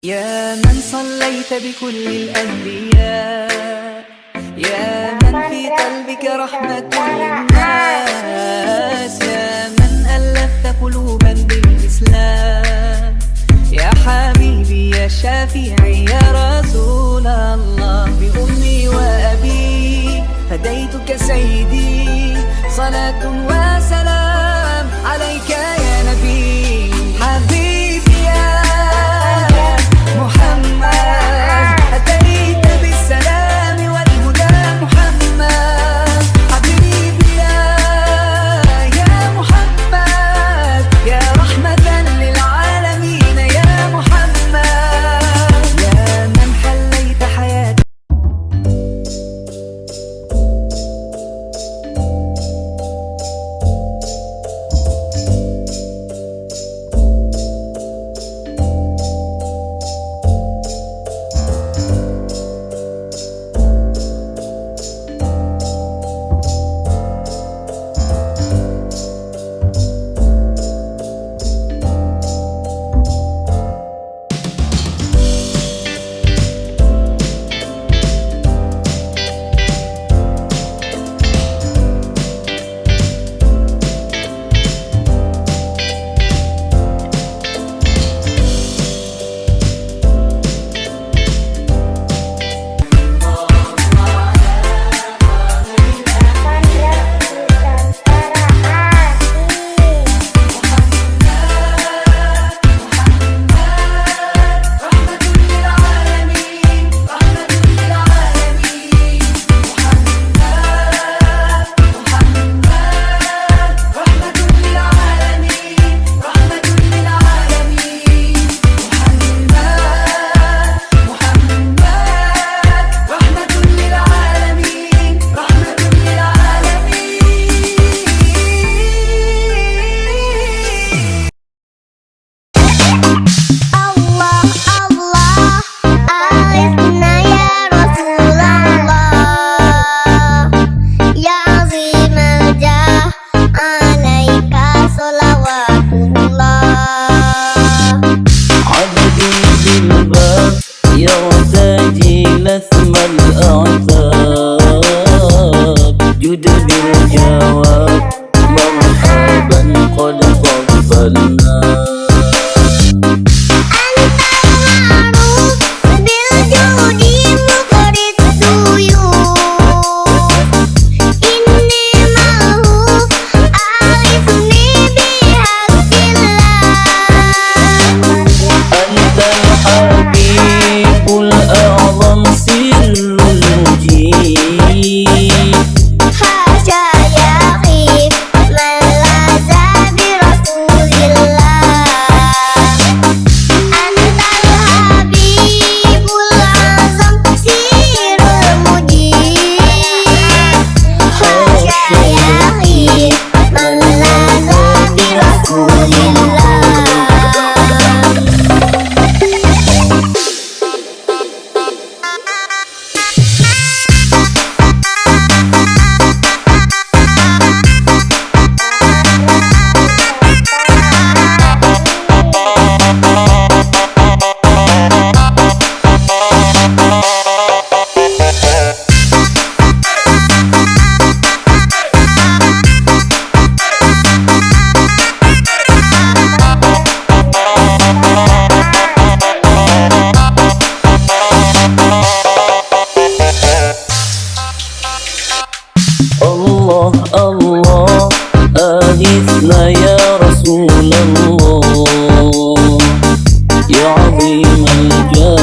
يا من صليت بكل الأنبياء، يا من في قلبك رحمة للناس، يا من ألفت قلوبا بالإسلام، يا حبيبي يا شافعي يا رسول الله، بأمي وأبي فديتك سيدي، صلاة وسلام عليك يا نبي. حبيبي يا محمد أتيت بالسلام والهدى محمد، حبيبي يا محمد يا رحمة للعالمين يا محمد، يا من حليت حياتي لثم الأعتاب جد بالجواب مرحبا قد قبلنا. الله آغثنا يا رسول الله يا عظيم الجاه